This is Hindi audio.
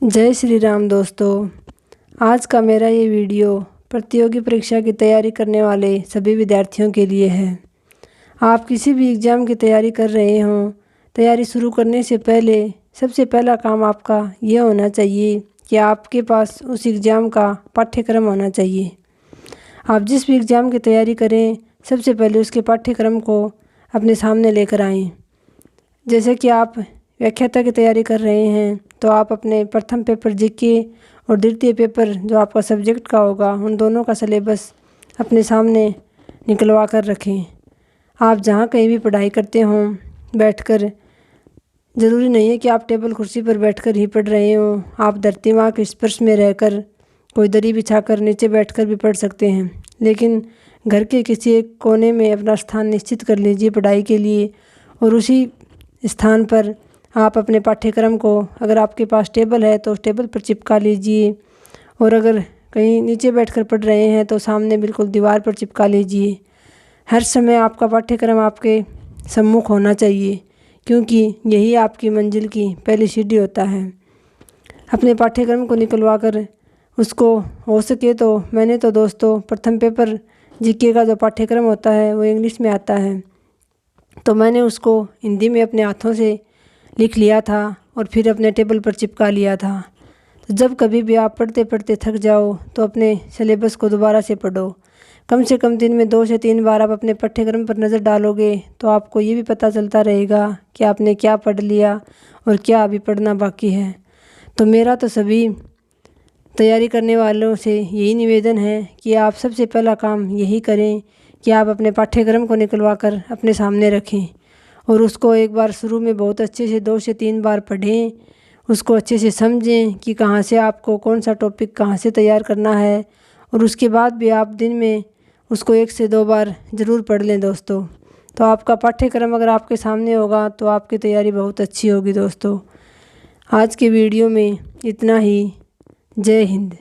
जय श्री राम दोस्तों। आज का मेरा ये वीडियो प्रतियोगी परीक्षा की तैयारी करने वाले सभी विद्यार्थियों के लिए है। आप किसी भी एग्ज़ाम की तैयारी कर रहे हों, तैयारी शुरू करने से पहले सबसे पहला काम आपका ये होना चाहिए कि आपके पास उस एग्ज़ाम का पाठ्यक्रम होना चाहिए। आप जिस भी एग्ज़ाम की तैयारी करें, सबसे पहले उसके पाठ्यक्रम को अपने सामने लेकर आएँ। जैसे कि आप व्याख्याता की तैयारी कर रहे हैं तो आप अपने प्रथम पेपर जीके और द्वितीय पेपर जो आपका सब्जेक्ट का होगा, उन दोनों का सिलेबस अपने सामने निकलवा कर रखें। आप जहाँ कहीं भी पढ़ाई करते हों बैठकर, ज़रूरी नहीं है कि आप टेबल कुर्सी पर बैठकर ही पढ़ रहे हों। आप धरती माँ के स्पर्श में रहकर, कोई दरी बिछाकर नीचे बैठकर भी पढ़ सकते हैं, लेकिन घर के किसी एक कोने में अपना स्थान निश्चित कर लीजिए पढ़ाई के लिए, और उसी स्थान पर आप अपने पाठ्यक्रम को, अगर आपके पास टेबल है तो उस टेबल पर चिपका लीजिए, और अगर कहीं नीचे बैठकर पढ़ रहे हैं तो सामने बिल्कुल दीवार पर चिपका लीजिए। हर समय आपका पाठ्यक्रम आपके सम्मुख होना चाहिए, क्योंकि यही आपकी मंजिल की पहली सीढ़ी होता है। अपने पाठ्यक्रम को निकलवा कर उसको, हो सके तो, मैंने तो दोस्तों प्रथम पेपर जीके का जो पाठ्यक्रम होता है वो इंग्लिश में आता है, तो मैंने उसको हिंदी में अपने हाथों से लिख लिया था और फिर अपने टेबल पर चिपका लिया था। तो जब कभी भी आप पढ़ते पढ़ते थक जाओ तो अपने सिलेबस को दोबारा से पढ़ो। कम से कम दिन में 2 से 3 बार आप अपने पाठ्यक्रम पर नज़र डालोगे तो आपको ये भी पता चलता रहेगा कि आपने क्या पढ़ लिया और क्या अभी पढ़ना बाकी है। तो मेरा तो सभी तैयारी करने वालों से यही निवेदन है कि आप सबसे पहला काम यही करें कि आप अपने पाठ्यक्रम को निकलवा कर अपने सामने रखें और उसको एक बार शुरू में बहुत अच्छे से 2 से 3 बार पढ़ें, उसको अच्छे से समझें कि कहाँ से आपको कौन सा टॉपिक कहाँ से तैयार करना है, और उसके बाद भी आप दिन में उसको 1 से 2 बार ज़रूर पढ़ लें दोस्तों। तो आपका पाठ्यक्रम अगर आपके सामने होगा तो आपकी तैयारी बहुत अच्छी होगी दोस्तों। आज के वीडियो में इतना ही। जय हिंद।